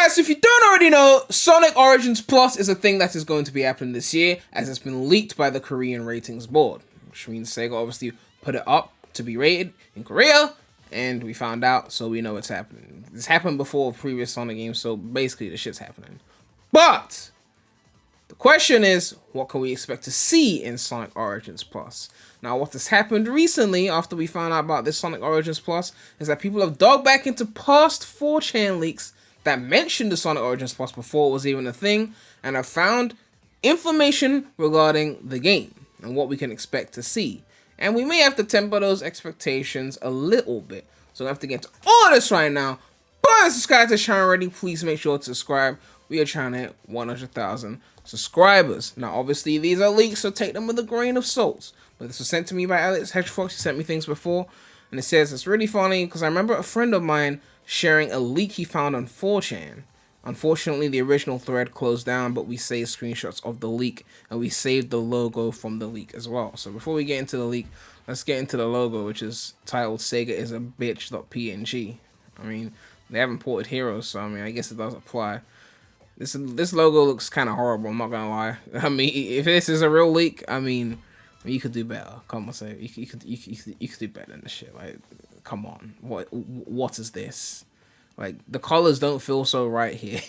guys, so if you don't already know, Sonic Origins Plus is a thing that is going to be happening this year, as it's been leaked by the Korean ratings board, which means Sega obviously put it up to be rated in Korea, and we found out, so we know it's happening. This happened before previous Sonic games, so basically the shit's happening. But the question is, what can we expect to see in Sonic Origins Plus? Now, what has happened recently after we found out about this Sonic Origins Plus is that people have dug back into past 4chan leaks that mentioned the Sonic Origins Plus before it was even a thing, and have found information regarding the game and what we can expect to see. And we may have to temper those expectations a little bit. So we have to get to all of this right now. But subscribe to the channel already. Please make sure to subscribe. We are trying to hit 100,000 subscribers. Now, obviously, these are leaks, so take them with a grain of salt. But this was sent to me by Alex Hedgefox. He sent me things before. And it says, it's really funny because I remember a friend of mine sharing a leak he found on 4chan. Unfortunately, the original thread closed down, but we saved screenshots of the leak, and we saved the logo from the leak as well. So before we get into the leak, let's get into the logo, which is titled Sega is a bitch.png. I mean, they haven't ported Heroes, so I mean, I guess it does apply. This logo looks kind of horrible, I'm not gonna lie. I mean, if this is a real leak, I mean, you could do better. Come on, say you could do better than this shit. Like, come on, what is this? Like, the colors don't feel so right here.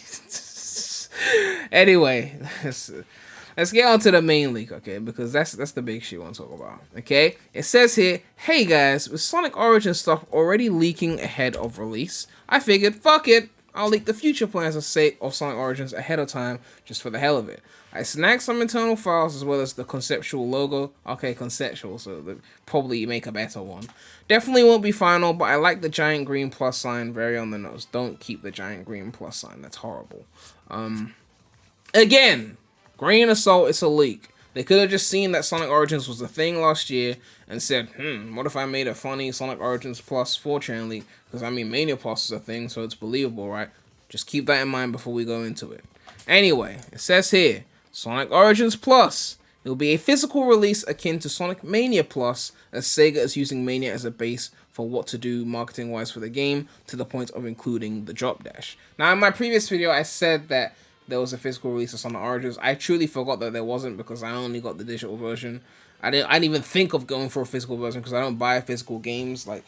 Anyway, let's get on to the main leak, okay? Because that's the big shit I want to talk about, okay? It says here, hey guys, with Sonic Origins stuff already leaking ahead of release, I figured, fuck it, I'll leak the future plans of Sonic Origins ahead of time, just for the hell of it. I snagged some internal files as well as the conceptual logo. Okay, conceptual, so probably make a better one. Definitely won't be final, but I like the giant green plus sign, very on the nose. Don't keep the giant green plus sign, that's horrible. Again, grain of salt, it's a leak. They could have just seen that Sonic Origins was a thing last year and said, what if I made a funny Sonic Origins Plus 4chan leak? Because, I mean, Mania Plus is a thing, so it's believable, right? Just keep that in mind before we go into it. Anyway, it says here, Sonic Origins Plus. It will be a physical release akin to Sonic Mania Plus, as Sega is using Mania as a base for what to do marketing-wise for the game, to the point of including the drop dash. Now, in my previous video, I said that there was a physical release of Sonic Origins. I truly forgot that there wasn't because I only got the digital version. I didn't even think of going for a physical version because I don't buy physical games. Like,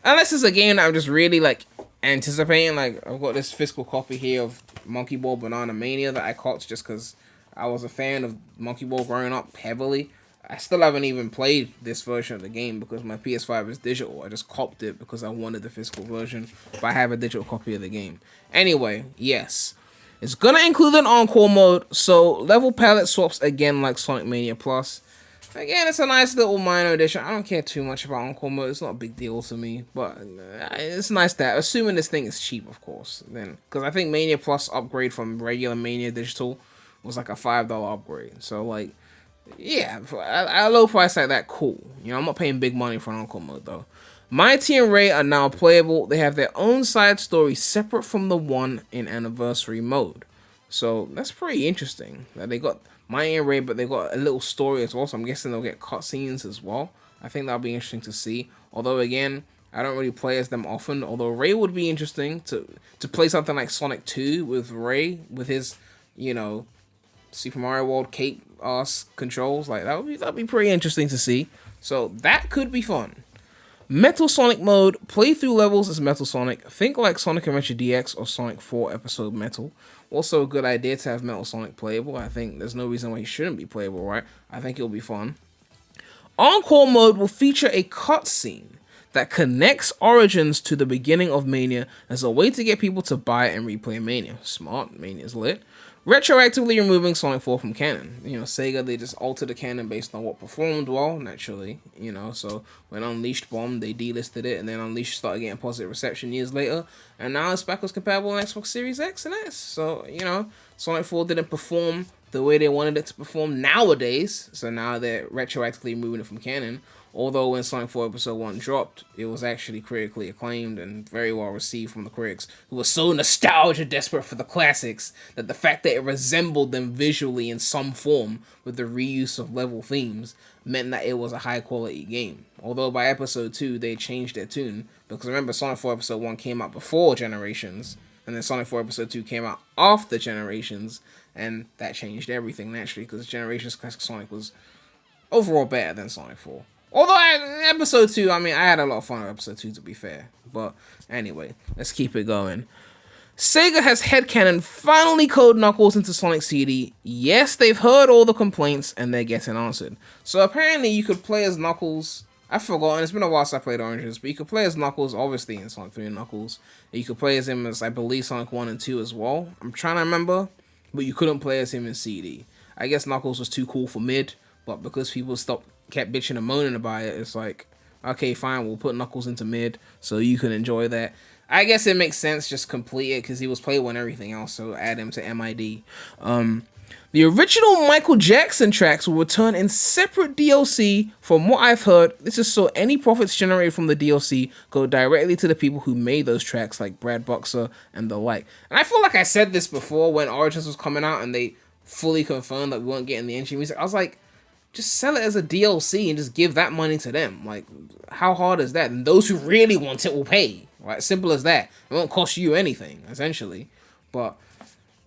unless it's a game that I'm just really like anticipating. Like, I've got this physical copy here of Monkey Ball Banana Mania that I caught just because I was a fan of Monkey Ball growing up heavily. I still haven't even played this version of the game because my PS5 is digital. I just copped it because I wanted the physical version, but I have a digital copy of the game. Anyway, yes. It's gonna include an Encore mode, so level palette swaps again like Sonic Mania Plus. Again, it's a nice little minor addition. I don't care too much about Encore mode. It's not a big deal to me, but it's nice to have. Assuming this thing is cheap, of course. Then, because I think Mania Plus upgrade from regular Mania Digital was like a $5 upgrade. So, like, yeah, at a low price like that, cool. You know, I'm not paying big money for an Encore mode, though. Mighty and Ray are now playable. They have their own side story separate from the one in Anniversary mode. So that's pretty interesting. That they got Mighty and Ray, but they got a little story as well. So I'm guessing they'll get cutscenes as well. I think that'll be interesting to see. Although again, I don't really play as them often. Although Ray would be interesting to play something like Sonic 2 with Ray with his, you know, Super Mario World cape ass controls. Like that'd be pretty interesting to see. So that could be fun. Metal Sonic mode, play through levels as Metal Sonic, think like Sonic Adventure DX or Sonic 4 Episode Metal. Also a good idea to have Metal Sonic playable. I think there's no reason why he shouldn't be playable, right? I think it'll be fun. Encore mode will feature a cutscene that connects Origins to the beginning of Mania as a way to get people to buy and replay Mania. Smart, Mania's lit. Retroactively removing Sonic 4 from canon. You know, Sega, they just altered the canon based on what performed well, naturally. You know, so when Unleashed bombed, they delisted it, and then Unleashed started getting positive reception years later, and now it's backwards compatible on Xbox Series X and S. So, you know, Sonic 4 didn't perform the way they wanted it to perform nowadays, so now they're retroactively removing it from canon. Although when Sonic 4 Episode 1 dropped, it was actually critically acclaimed and very well received from the critics, who were so nostalgia desperate for the classics that the fact that it resembled them visually in some form with the reuse of level themes meant that it was a high quality game. Although by Episode 2 they changed their tune, because remember Sonic 4 Episode 1 came out before Generations, and then Sonic 4 Episode 2 came out after Generations, and that changed everything naturally, because Generations Classic Sonic was overall better than Sonic 4. Although Episode 2, I mean, I had a lot of fun with Episode 2, to be fair. But anyway, let's keep it going. Sega has headcanon finally coded Knuckles into Sonic CD. Yes, they've heard all the complaints, and they're getting answered. So apparently you could play as Knuckles. I've forgotten, it's been a while since I played Oranges, but you could play as Knuckles, obviously, in Sonic 3 and Knuckles. You could play as him as, I believe, Sonic 1 and 2 as well. I'm trying to remember, but you couldn't play as him in CD. I guess Knuckles was too cool for mid, but because people kept bitching and moaning about it, it's like, okay, fine, we'll put Knuckles into mid, so you can enjoy that. I guess it makes sense, just complete it, because he was playable and everything else, so add him to MID. The original Michael Jackson tracks will return in separate DLC. From what I've heard, this is so any profits generated from the DLC go directly to the people who made those tracks, like Brad Boxer and the like. And I feel like I said this before when Origins was coming out and they fully confirmed that we weren't getting the engine music. I was like, just sell it as a DLC and just give that money to them. Like, how hard is that? And those who really want it will pay. Right? Simple as that. It won't cost you anything, essentially. But,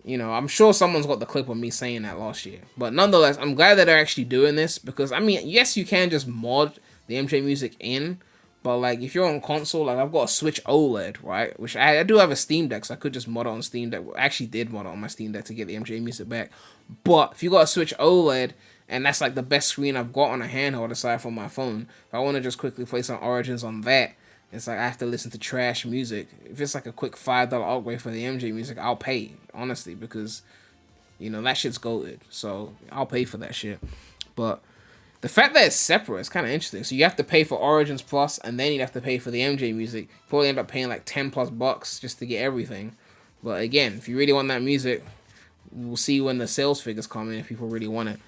you know, I'm sure someone's got the clip of me saying that last year. But nonetheless, I'm glad that they're actually doing this. Because, I mean, yes, you can just mod the MJ music in. But, like, if you're on console, like, I've got a Switch OLED, right? Which I do have a Steam Deck, so I could just mod it on Steam Deck. I actually did mod it on my Steam Deck to get the MJ music back. But, if you got a Switch OLED, and that's, like, the best screen I've got on a handheld aside from my phone, if I want to just quickly play some Origins on that, it's like I have to listen to trash music. If it's like a quick $5 upgrade for the MJ music, I'll pay, honestly, because, you know, that shit's goated. So I'll pay for that shit. But the fact that it's separate is kind of interesting. So you have to pay for Origins Plus, and then you'd have to pay for the MJ music. You probably end up paying like $10+ just to get everything. But again, if you really want that music, we'll see when the sales figures come in if people really want it.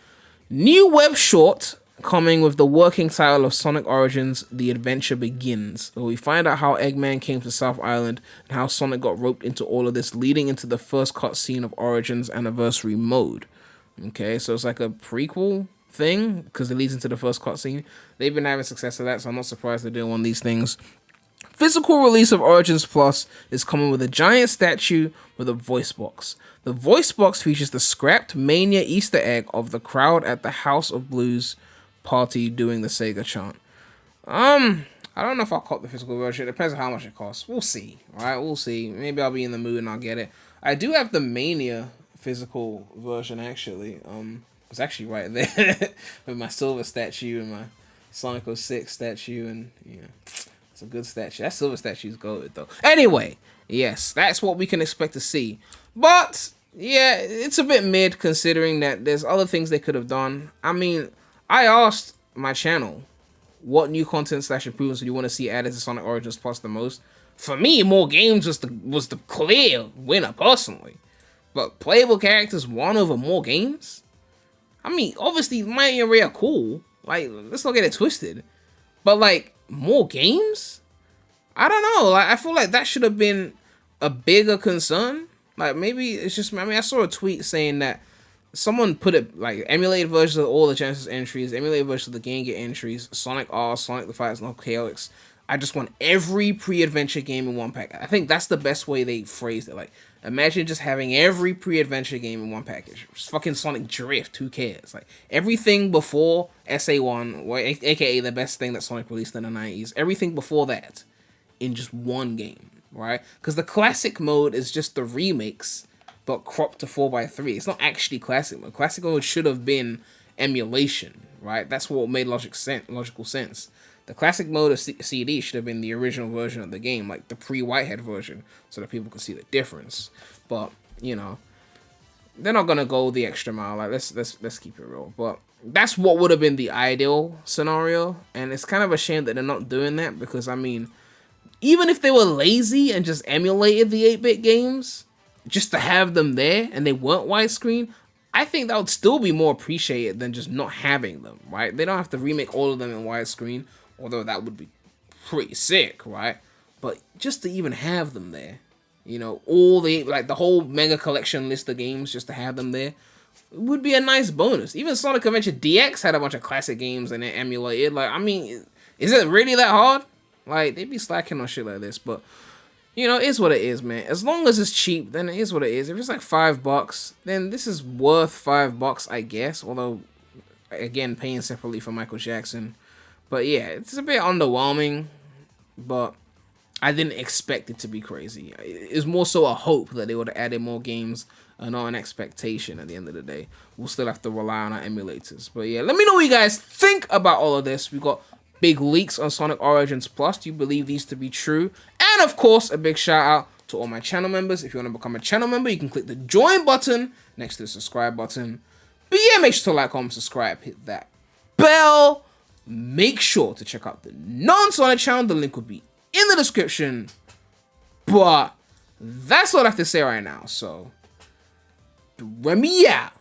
New web short coming with the working title of Sonic Origins, The Adventure Begins, where we find out how Eggman came to South Island and how Sonic got roped into all of this, leading into the first cutscene of Origins Anniversary Mode. Okay, so it's like a prequel thing, because it leads into the first cutscene. They've been having success with that, so I'm not surprised they're doing one of these things. Physical release of Origins Plus is coming with a giant statue with a voice box. The voice box features the scrapped Mania Easter egg of the crowd at the House of Blues party doing the Sega chant. I don't know if I'll cop the physical version. It depends on how much it costs. We'll see. Alright, we'll see. Maybe I'll be in the mood and I'll get it. I do have the Mania physical version, actually. It's actually right there with my silver statue and my Sonic 06 statue, and yeah, it's a good statue. That silver statue's goated though. Anyway, yes, that's what we can expect to see. But yeah, it's a bit mid considering that there's other things they could have done. I mean, I asked my channel what new content / improvements do you want to see added to Sonic Origins Plus the most. For me, more games was the clear winner personally. But playable characters won over more games? I mean, obviously Mighty and Ray are cool. Like, let's not get it twisted. But like, more games? I don't know. Like, I feel like that should have been a bigger concern. Like, maybe it's just, I mean, I saw a tweet saying that someone put it like emulated versions of all the Genesis entries, emulated versions of the Game Gear entries, Sonic R, Sonic the Fighters, and Chaotix. I just want every pre-adventure game in one pack. I think that's the best way they phrased it. Like, imagine just having every pre-adventure game in one package. Just fucking Sonic Drift, who cares? Like, everything before SA1, aka the best thing that Sonic released in the 90s, everything before that in just one game, right? Because the classic mode is just the remakes, but cropped to 4x3. It's not actually classic mode. Classic mode should have been emulation, right? That's what made logical sense. The classic mode of CD should have been the original version of the game, like the pre-Whitehead version, so that people could see the difference. But, you know, they're not gonna go the extra mile. Like, let's keep it real. But that's what would have been the ideal scenario, and it's kind of a shame that they're not doing that, because I mean, even if they were lazy and just emulated the 8-bit games just to have them there and they weren't widescreen, I think that would still be more appreciated than just not having them, right? They don't have to remake all of them in widescreen, although that would be pretty sick, right? But just to even have them there, you know, all the, like, the whole mega collection list of games, just to have them there, would be a nice bonus. Even Sonic Adventure DX had a bunch of classic games and it emulated. Like, I mean, is it really that hard? Like, they'd be slacking on shit like this, but You know, it is what it is, man. As long as it's cheap, then it is what it is. If it's like $5, then this is worth $5, I guess. Although, again, paying separately for Michael Jackson. But yeah, it's a bit underwhelming. But I didn't expect it to be crazy. It was more so a hope that they would have added more games, and not an expectation at the end of the day. We'll still have to rely on our emulators. But yeah, let me know what you guys think about all of this. We got big leaks on Sonic Origins Plus. Do you believe these to be true? And of course, a big shout out to all my channel members. If you want to become a channel member, you can click the join button next to the subscribe button. But yeah, make sure to like, comment, subscribe, hit that bell. Make sure to check out the non-Sonic channel. The link will be in the description. But that's all I have to say right now. So, Premy out.